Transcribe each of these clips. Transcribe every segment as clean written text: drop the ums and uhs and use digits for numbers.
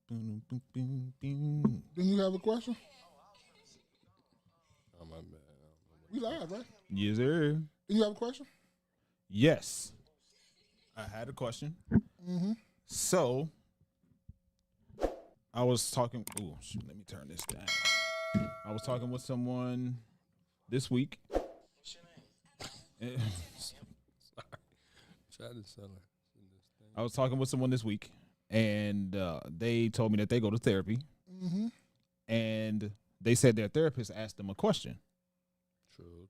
Didn't you have a question? Oh, my bad. We live, right? Yes, sir. Didn't you have a question? Yes. I had a question. Mm-hmm. So, I was talking. Oh, shoot, let me turn this down. I was talking with someone this week. I was talking with someone this week, and they told me that they go to therapy. Mm-hmm. And they said their therapist asked them a question. True.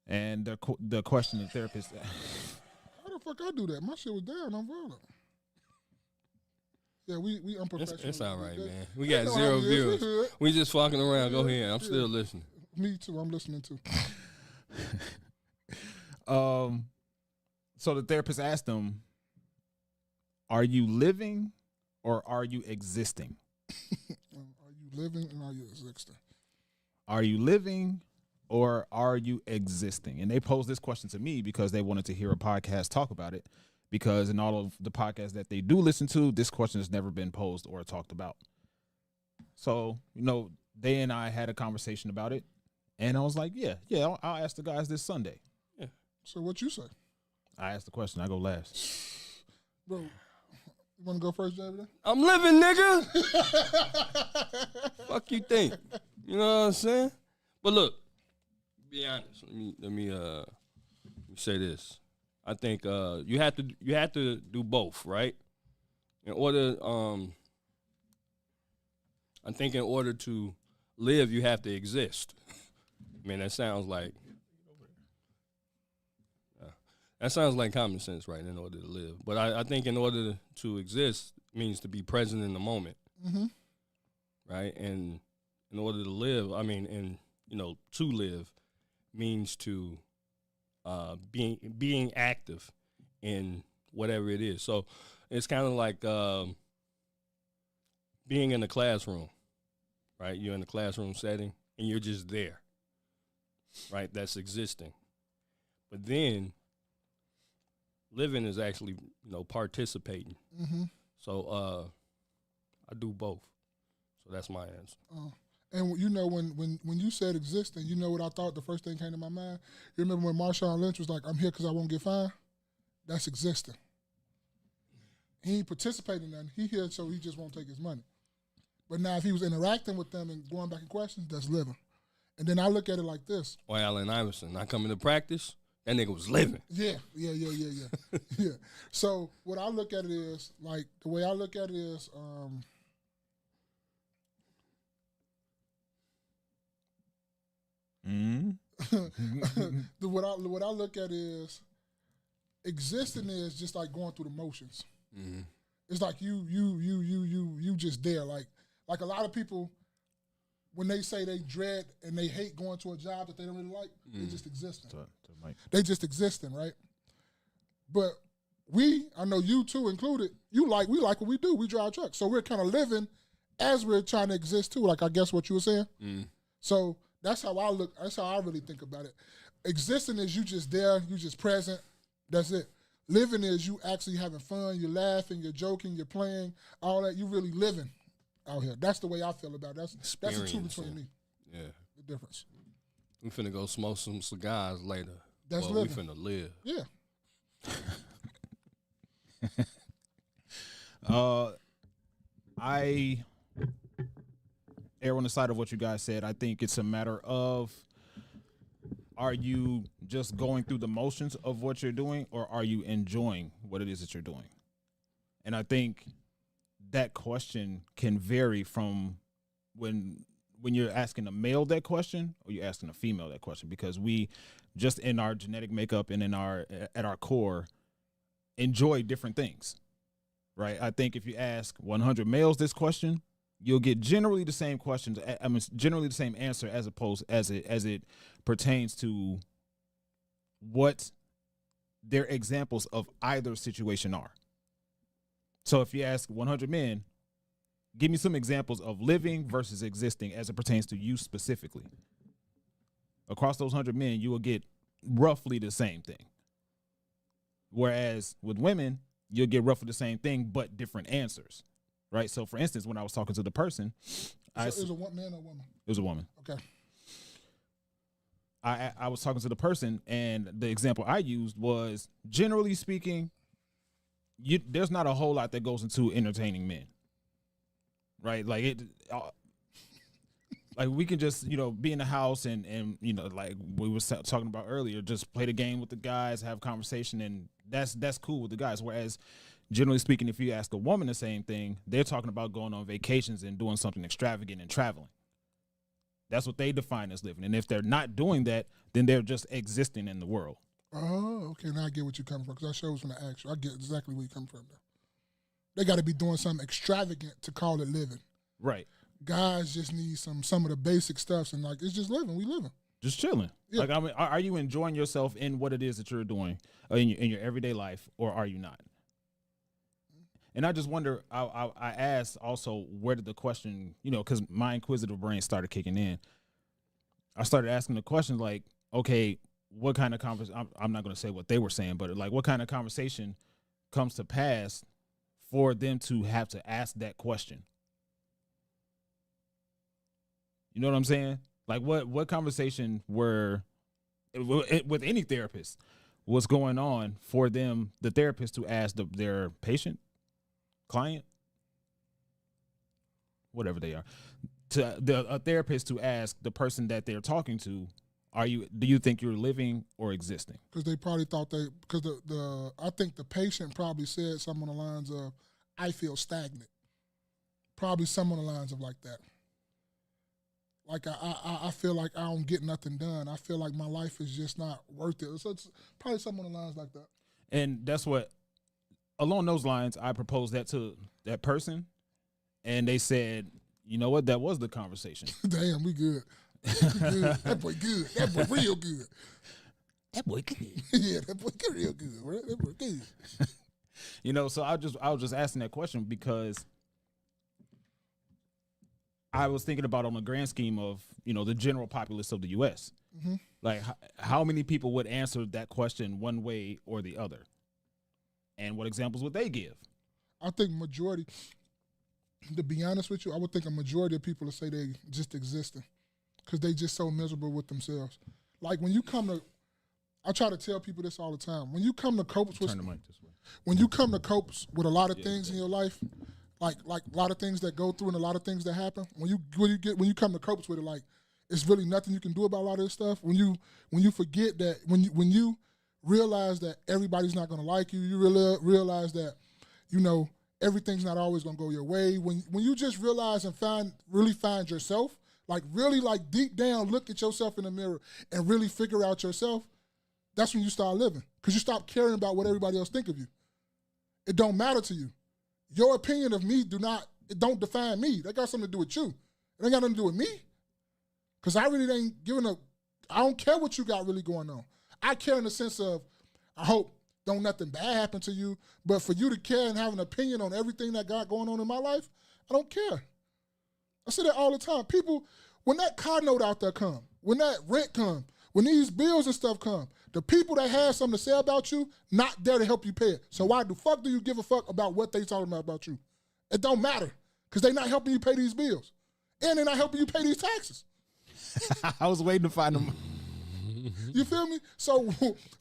And the question the therapist How the fuck I do that? My shit was down. I'm rolling. Yeah, we unprofessional. It's all right, man. We got 0 viewers. We just walking around. Go ahead. I'm still listening. Me too. I'm listening too. So the therapist asked them, "Are you living or are you existing? Are you living and are you existing? Are you living or are you existing?" And they posed this question to me because they wanted to hear a podcast talk about it. Because in all of the podcasts that they do listen to, this question has never been posed or talked about. So, they and I had a conversation about it. And I was like, yeah, I'll ask the guys this Sunday. Yeah. So what you say? I asked the question. I go last. Bro, you want to go first, David? I'm living, nigga. Fuck you think? You know what I'm saying? But look, be honest. Let me say this. I think you have to do both, right? In order, I think in order to live, you have to exist. I mean, that sounds like common sense, right? In order to live, but I think in order to exist means to be present in the moment, right? And in order to live, I mean, to live means to being active in whatever it is. So it's kind of like being in the classroom, right? You're in the classroom setting and you're just there, right? That's existing. But then living is actually, participating. Mm-hmm. So I do both. So that's my answer. And when you said existing, you know what I thought? The first thing came to my mind. You remember when Marshawn Lynch was like, "I'm here because I won't get fined." That's existing. He ain't participating in nothing. He here so he just won't take his money. But now if he was interacting with them and going back in questions, that's living. And then I look at it like this. Or Allen Iverson, not coming to practice, that nigga was living. Yeah. Yeah. So what I look at it is, like, the way I look at it is, what I look at is existing is just like going through the motions. Mm-hmm. It's like you just there. Like a lot of people, when they say they dread and they hate going to a job that they don't really like, they just existing. They just existing, right? But I know you too included, we like what we do. We drive trucks. So we're kind of living as we're trying to exist too. Like I guess what you were saying. Mm. So that's how I look. That's how I really think about it. Existing is you just there, you just present. That's it. Living is you actually having fun, you're laughing, you're joking, you're playing, all that. You really living out here. That's the way I feel about it. That's the two between me. Yeah. The difference. We finna go smoke some cigars later. That's living. living. We finna live. Yeah. I err on the side of what you guys said. I think it's a matter of, are you just going through the motions of what you're doing, or are you enjoying what it is that you're doing? And I think that question can vary from when you're asking a male that question or you're asking a female that question, because we just in our genetic makeup and at our core enjoy different things, right? I think if you ask 100 males this question, you'll get generally the same questions. I mean, generally the same answer as it pertains to what their examples of either situation are. So if you ask 100 men, give me some examples of living versus existing as it pertains to you specifically. Across those 100 men, you will get roughly the same thing. Whereas with women, you'll get roughly the same thing, but different answers. right? So, for instance, when I was talking to the person, it was a man or woman? It was a woman. Okay. I was talking to the person, and the example I used was, generally speaking, there's not a whole lot that goes into entertaining men, right? Like like we can just be in the house and like we were talking about earlier, just play the game with the guys, have conversation, and that's cool with the guys. Whereas, generally speaking, if you ask a woman the same thing, they're talking about going on vacations and doing something extravagant and traveling. That's what they define as living. And if they're not doing that, then they're just existing in the world. Oh, okay. Now I get what you're coming from, because I sure was going to ask you. I get exactly where you're coming from now. They got to be doing something extravagant to call it living. Right. Guys just need some of the basic stuff, and like, it's just living. We living. Just chilling. Yeah. Like, I mean, are you enjoying yourself in what it is that you're doing in your everyday life, or are you not? And I just wonder, I asked also, where did the question, because my inquisitive brain started kicking in. I started asking the questions like, okay, what kind of conversation, I'm not going to say what they were saying, but like, what kind of conversation comes to pass for them to have to ask that question? You know what I'm saying? Like, what conversation with any therapist was going on for them, the therapist, to ask their patient, client, whatever they are, to a therapist to ask the person that they're talking to, do you think you're living or existing? Because they probably thought because I think the patient probably said something on the lines of, I feel stagnant. Probably something on the lines of like that. Like, I feel like I don't get nothing done. I feel like my life is just not worth it. So it's probably something on the lines like that. And that's what, along those lines, I proposed that to that person, and they said, you know what, that was the conversation. Damn, we good. Good. That boy good. That boy real good. That boy good. Yeah, that boy good, real good. Right? That boy good. So I was just asking that question because I was thinking about, on the grand scheme of, the general populace of the U.S., mm-hmm. like how many people would answer that question one way or the other? And what examples would they give? I think majority, to be honest with you, I would think a majority of people would say they just existing because they just so miserable with themselves. Like, when you come to, I try to tell people this all the time. When you come to cope with, when you come to cope with a lot of things in your life, like a lot of things that go through and a lot of things that happen, when you come to cope with it, like, it's really nothing you can do about a lot of this stuff. When you forget that, when you realize that everybody's not gonna like you, you realize that, everything's not always gonna go your way. When you just realize and really find yourself, like really like deep down look at yourself in the mirror and really figure out yourself, that's when you start living. Because you stop caring about what everybody else think of you. It don't matter to you. Your opinion of me it don't define me. That got something to do with you. It ain't got nothing to do with me. Because I really ain't I don't care what you got really going on. I care in the sense of, I hope don't nothing bad happen to you, but for you to care and have an opinion on everything that got going on in my life, I don't care. I say that all the time. People, when that car note out there come, when that rent come, when these bills and stuff come, the people that have something to say about you, not there to help you pay it. So why the fuck do you give a fuck about what they talking about you? It don't matter, because they not helping you pay these bills. And they're not helping you pay these taxes. I was waiting to find them. You feel me? So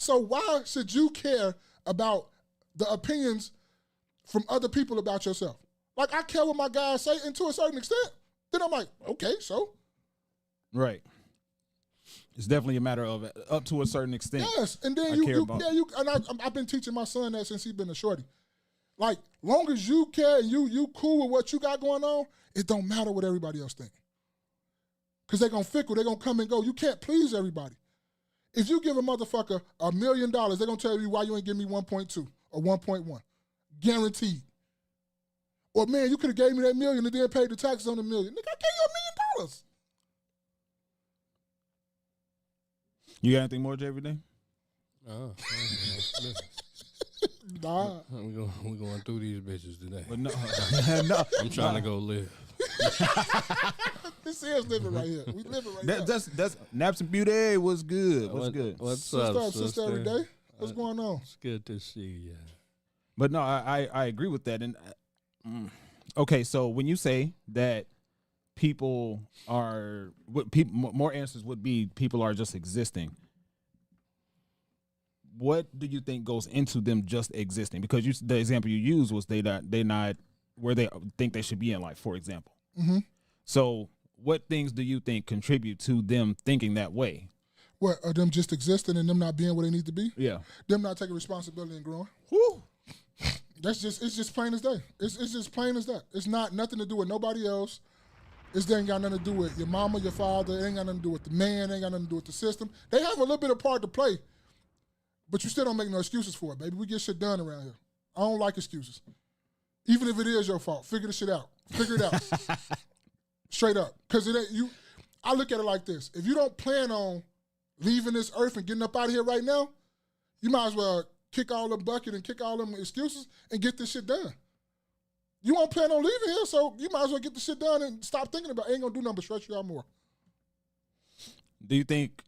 why should you care about the opinions from other people about yourself? Like, I care what my guys say, and to a certain extent, then I'm like, okay, so. Right. It's definitely a matter of up to a certain extent. Yes, and then I've been teaching my son that since he's been a shorty. Like, long as you care and you cool with what you got going on, it don't matter what everybody else think. Because they're going to fickle, they're going to come and go. You can't please everybody. If you give a motherfucker $1 million, they're going to tell you why you ain't give me 1.2 or 1.1. Guaranteed. Or, man, you could have gave me that $1 million and then paid the taxes on the $1 million. Nigga, I gave you $1 million. You got anything more, Jay, every day? Nah. We're going through these bitches today. But no, I'm trying to go live. This is living right here. We living right now. That's Naps and Beauty. What's good? What's good? What's up, sister? Every day. What's going on? It's good to see you. But no, I agree with that, and Okay, so when you say that people are, more answers would be people are just existing. What do you think goes into them just existing? Because the example you used was they not where they think they should be in life, for example. Mm-hmm. So what things do you think contribute to them thinking that way? What, are them just existing and them not being where they need to be? Yeah. Them not taking responsibility and growing. Woo. It's just plain as day. It's just plain as that. It's not nothing to do with nobody else. It ain't got nothing to do with your mama, your father. It ain't got nothing to do with the man. It ain't got nothing to do with the system. They have a little bit of part to play, but you still don't make no excuses for it, baby. We get shit done around here. I don't like excuses. Even if it is your fault, figure the shit out. Figure it out. Straight up. Because it ain't you. I look at it like this. If you don't plan on leaving this earth and getting up out of here right now, you might as well kick all the bucket and kick all them excuses and get this shit done. You won't plan on leaving here, so you might as well get the shit done and stop thinking about it. Ain't gonna do nothing but stress you out more. Do you think,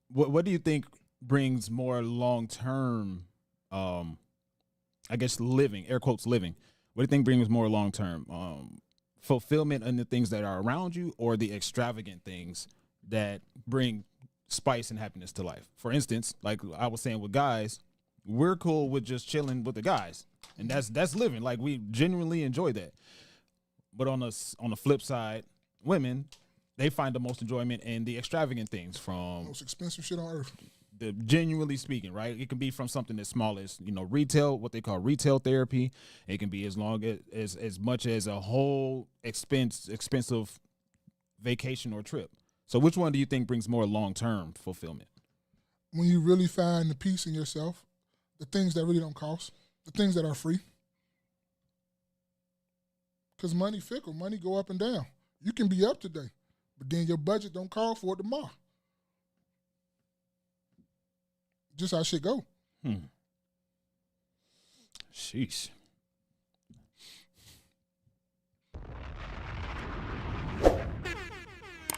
what do you think brings more long-term, I guess living, air quotes living, what do you think brings more long-term fulfillment in the things that are around you, or the extravagant things that bring spice and happiness to life? For instance, like I was saying with guys, we're cool with just chilling with the guys, and that's living. Like, we genuinely enjoy that. But on the flip side, women, they find the most enjoyment in the extravagant things, from Most expensive shit on earth. the genuinely speaking, right? It can be from something as small as, retail, what they call retail therapy. It can be as long as much as a whole expensive vacation or trip. So which one do you think brings more long-term fulfillment? When you really find the peace in yourself, the things that really don't cost, the things that are free. Because money fickle, money go up and down. You can be up today, but then your budget don't call for it tomorrow. Just how shit go. Sheesh.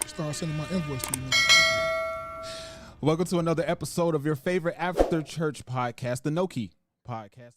Start sending my invoice to you, nigga. Welcome to another episode of your favorite after church podcast, the No Key Podcast.